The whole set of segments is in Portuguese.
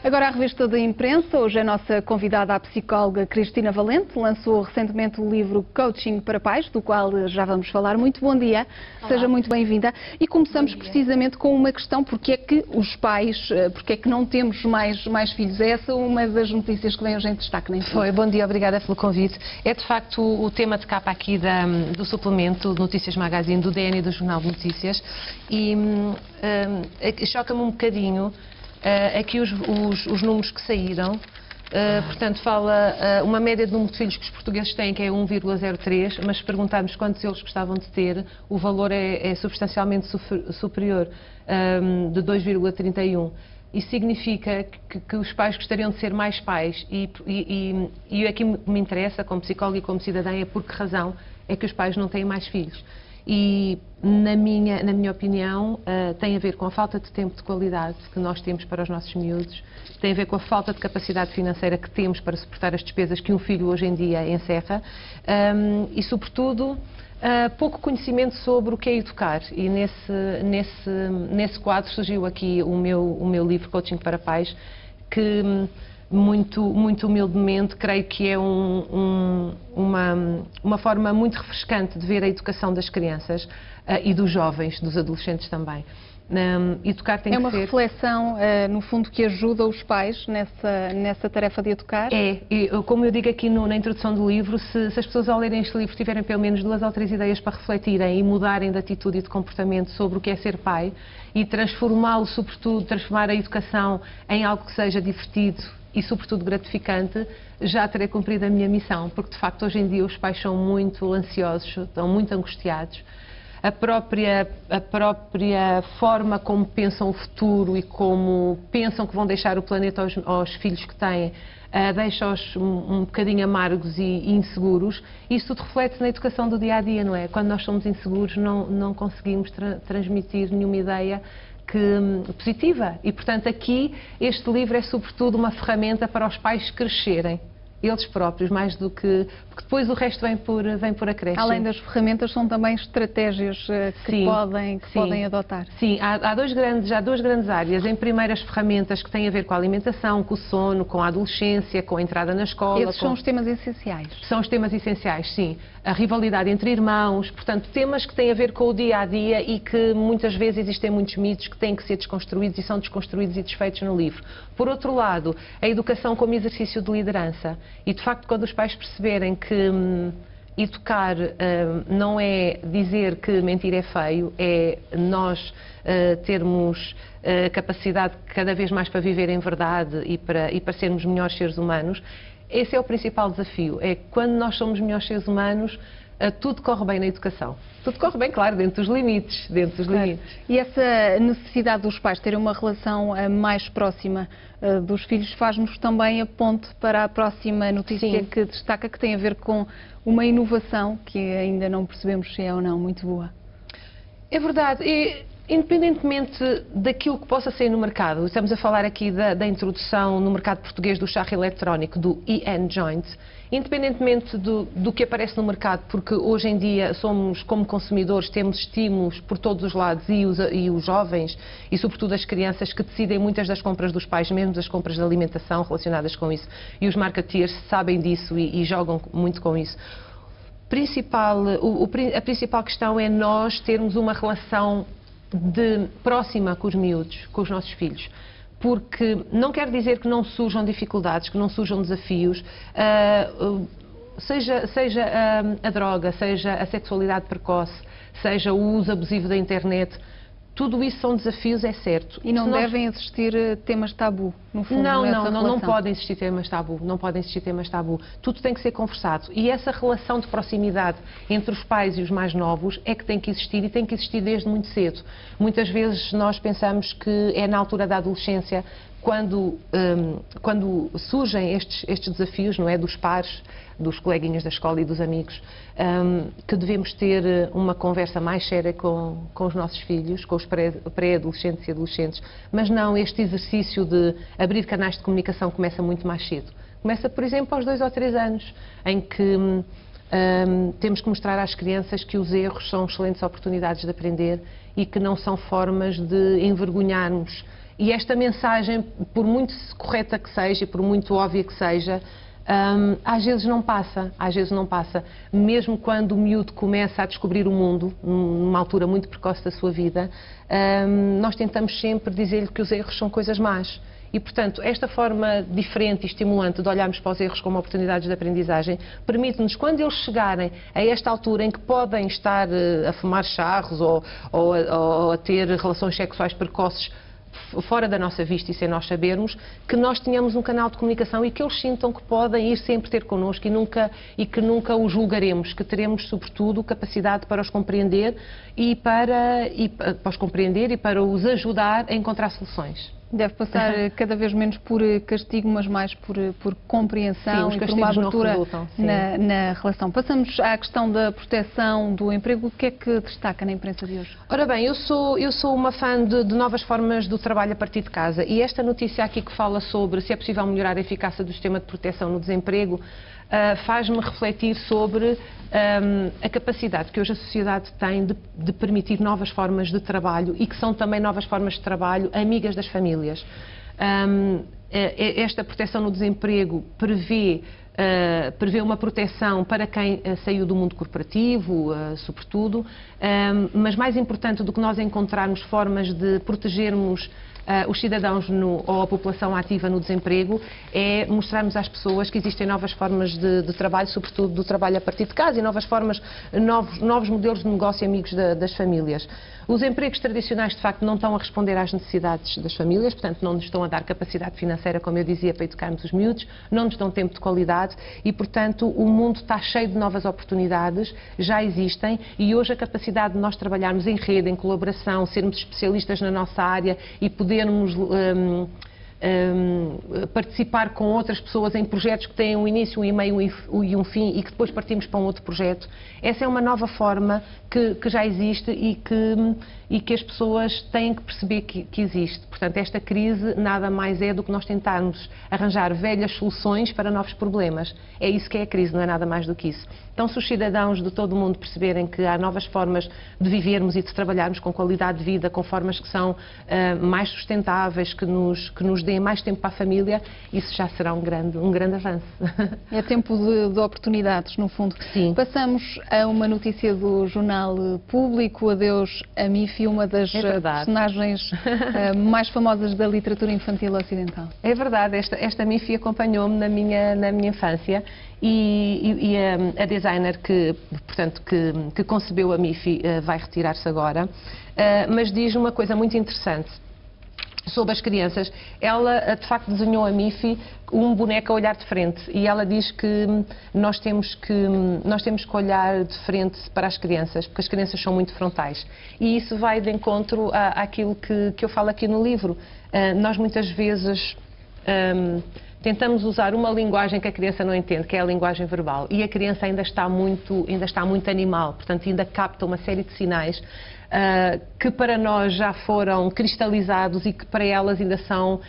Agora a revista da imprensa, hoje a nossa convidada, a psicóloga Cristina Valente, lançou recentemente o livro Coaching para Pais, do qual já vamos falar. Muito bom dia, seja muito bem-vinda. E começamos precisamente com uma questão: porque é que os pais, porque é que não temos mais filhos? É essa uma das notícias que vem hoje em destaque, nem foi? Bom dia, obrigada pelo convite. É de facto o tema de capa aqui do suplemento do Notícias Magazine, do DN e do Jornal de Notícias, e choca-me um bocadinho aqui os números que saíram. Portanto, fala uma média de número de filhos que os portugueses têm, que é 1,03, mas se perguntarmos quantos eles gostavam de ter, o valor é substancialmente superior, de 2,31. Isso significa que os pais gostariam de ser mais pais e aqui me interessa, como psicóloga e como cidadã, é por que razão é que os pais não têm mais filhos. E, na minha opinião, tem a ver com a falta de tempo de qualidade que nós temos para os nossos miúdos, tem a ver com a falta de capacidade financeira que temos para suportar as despesas que um filho hoje em dia encerra e, sobretudo, pouco conhecimento sobre o que é educar. E nesse quadro surgiu aqui o meu livro Coaching para Pais, que muito humildemente creio que é uma forma muito refrescante de ver a educação das crianças e dos jovens, dos adolescentes também. Educar tem que ser... É uma reflexão, no fundo, que ajuda os pais nessa tarefa de educar? E como eu digo aqui na introdução do livro, se as pessoas ao lerem este livro tiverem pelo menos 2 ou 3 ideias para refletirem e mudarem de atitude e de comportamento sobre o que é ser pai e transformá-lo, sobretudo, transformar a educação em algo que seja divertido e, sobretudo, gratificante, já terei cumprido a minha missão, porque, de facto, hoje em dia os pais são muito ansiosos, estão muito angustiados. A própria forma como pensam o futuro e como pensam que vão deixar o planeta aos filhos que têm, deixa-os um bocadinho amargos e inseguros. Isso tudo reflete-se na educação do dia-a-dia, não é? Quando nós somos inseguros, não conseguimos transmitir nenhuma ideia positiva. E, portanto, aqui este livro é sobretudo uma ferramenta para os pais crescerem, eles próprios, mais do que... porque depois o resto vem por acréscimo. Além das ferramentas, são também estratégias que podem adotar. Sim, há duas grandes áreas. Em primeiro, as ferramentas que têm a ver com a alimentação, com o sono, com a adolescência, com a entrada na escola. Esses são os temas essenciais. São os temas essenciais, sim. A rivalidade entre irmãos, portanto, temas que têm a ver com o dia-a-dia e que muitas vezes existem muitos mitos que têm que ser desconstruídos e são desconstruídos e desfeitos no livro. Por outro lado, a educação como exercício de liderança. E, de facto, quando os pais perceberem que educar não é dizer que mentir é feio, é nós termos capacidade cada vez mais para viver em verdade e para sermos melhores seres humanos, esse é o principal desafio. É quando nós somos melhores seres humanos, tudo corre bem na educação. Tudo corre bem, claro, dentro dos limites. E essa necessidade dos pais terem uma relação mais próxima dos filhos faz-nos também a ponte para a próxima notícia. Sim. Que destaca, que tem a ver com uma inovação que ainda não percebemos se é ou não muito boa. É verdade. Independentemente daquilo que possa sair no mercado, estamos a falar aqui da introdução no mercado português do charro eletrónico, do e-Joint, independentemente do que aparece no mercado, porque hoje em dia somos, como consumidores, temos estímulos por todos os lados e os jovens e sobretudo as crianças que decidem muitas das compras dos pais, mesmo as compras de alimentação relacionadas com isso, e os marketeers sabem disso e jogam muito com isso. A principal questão é nós termos uma relação próxima com os miúdos, com os nossos filhos, porque não quer dizer que não surjam dificuldades, que não surjam desafios, seja a droga, seja a sexualidade precoce, seja o uso abusivo da internet. Tudo isso são desafios, é certo. E não devem existir temas tabu, no fundo, não podem existir temas tabu, Tudo tem que ser conversado. E essa relação de proximidade entre os pais e os mais novos é que tem que existir e tem que existir desde muito cedo. Muitas vezes nós pensamos que é na altura da adolescência, quando surgem estes desafios, não é, dos pares, dos coleguinhas da escola e dos amigos, que devemos ter uma conversa mais séria com os nossos filhos, com os pré-adolescentes e adolescentes, mas não, este exercício de abrir canais de comunicação começa muito mais cedo. Começa, por exemplo, aos 2 ou 3 anos, em que temos que mostrar às crianças que os erros são excelentes oportunidades de aprender e que não são formas de envergonharmos E esta mensagem, por muito correta que seja e por muito óbvia que seja, às vezes não passa, mesmo quando o miúdo começa a descobrir o mundo, numa altura muito precoce da sua vida, nós tentamos sempre dizer-lhe que os erros são coisas más. E, portanto, esta forma diferente e estimulante de olharmos para os erros como oportunidades de aprendizagem permite-nos, quando eles chegarem a esta altura em que podem estar a fumar charros ou a ter relações sexuais precoces fora da nossa vista e sem nós sabermos, que nós tenhamos um canal de comunicação e que eles sintam que podem ir sempre ter connosco e que nunca os julgaremos, que teremos, sobretudo, capacidade para os compreender e para os ajudar a encontrar soluções. Deve passar cada vez menos por castigo, mas mais por compreensão. Sim, e por uma abertura na relação. Passamos à questão da proteção do emprego. O que é que destaca na imprensa de hoje? Ora bem, eu sou uma fã de novas formas do trabalho a partir de casa, e esta notícia aqui que fala sobre se é possível melhorar a eficácia do sistema de proteção no desemprego faz-me refletir sobre a capacidade que hoje a sociedade tem de permitir novas formas de trabalho e que são também novas formas de trabalho amigas das famílias. Esta proteção no desemprego prevê uma proteção para quem saiu do mundo corporativo, sobretudo, mas mais importante do que nós encontrarmos formas de protegermos os cidadãos ou a população ativa no desemprego, é mostrarmos às pessoas que existem novas formas de trabalho, sobretudo do trabalho a partir de casa, e novas formas, novos modelos de negócio amigos das famílias. Os empregos tradicionais, de facto, não estão a responder às necessidades das famílias, portanto, não nos estão a dar capacidade financeira, como eu dizia, para educarmos os miúdos, não nos dão tempo de qualidade e, portanto, o mundo está cheio de novas oportunidades, já existem, e hoje a capacidade de nós trabalharmos em rede, em colaboração, sermos especialistas na nossa área e podermos participar com outras pessoas em projetos que têm um início, um meio e um fim e que depois partimos para um outro projeto. Essa é uma nova forma que já existe e que as pessoas têm que perceber que existe. Portanto, esta crise nada mais é do que nós tentarmos arranjar velhas soluções para novos problemas. É isso que é a crise, não é nada mais do que isso. Então, se os cidadãos de todo o mundo perceberem que há novas formas de vivermos e de trabalharmos com qualidade de vida, com formas que são mais sustentáveis, que nos deem mais tempo para a família, isso já será um grande avanço. É tempo de oportunidades, no fundo. Sim. Passamos a uma notícia do Jornal Público. Adeus a Mifi, uma das personagens mais famosas da literatura infantil ocidental. É verdade, esta Mifi acompanhou-me na minha infância e a designer que concebeu a Mifi vai retirar-se agora, mas diz uma coisa muito interessante sobre as crianças. Ela, de facto, desenhou a Mifi um boneco a olhar de frente e ela diz que nós temos que olhar de frente para as crianças, porque as crianças são muito frontais. E isso vai de encontro àquilo que eu falo aqui no livro. Nós muitas vezes tentamos usar uma linguagem que a criança não entende, que é a linguagem verbal, e a criança ainda está muito animal, portanto ainda capta uma série de sinais que para nós já foram cristalizados e que para elas ainda são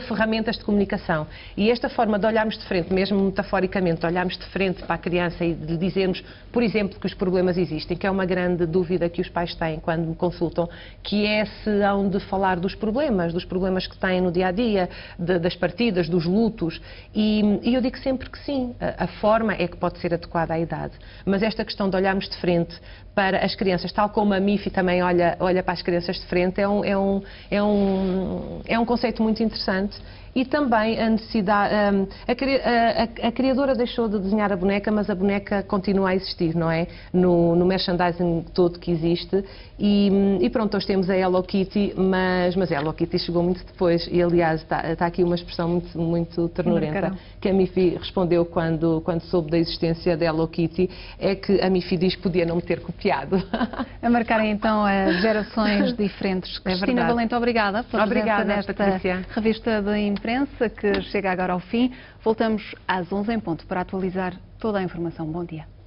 ferramentas de comunicação. E esta forma de olharmos de frente, mesmo metaforicamente, de olharmos de frente para a criança e de dizermos, por exemplo, que os problemas existem, que é uma grande dúvida que os pais têm quando me consultam, que é se hão de falar dos problemas que têm no dia-a-dia, das partidas, dos lutos, e eu digo sempre que sim, a forma é que pode ser adequada à idade, mas esta questão de olharmos de frente para as crianças, tal como a Mifi também olha para as crianças de frente, é um conceito muito interessante. E também a necessidade... A criadora deixou de desenhar a boneca, mas a boneca continua a existir, não é? No merchandising todo que existe. E pronto, hoje temos a Hello Kitty, mas a Hello Kitty chegou muito depois. E, aliás, está aqui uma expressão muito ternurenta que a Mifi respondeu quando soube da existência da Hello Kitty, é que a Mifi diz que podia não me ter copiado. A marcarem, então, as gerações diferentes. Cristina Valente, obrigada pela presença nesta revista de imprensa que chega agora ao fim. Voltamos às 11 em ponto para atualizar toda a informação. Bom dia.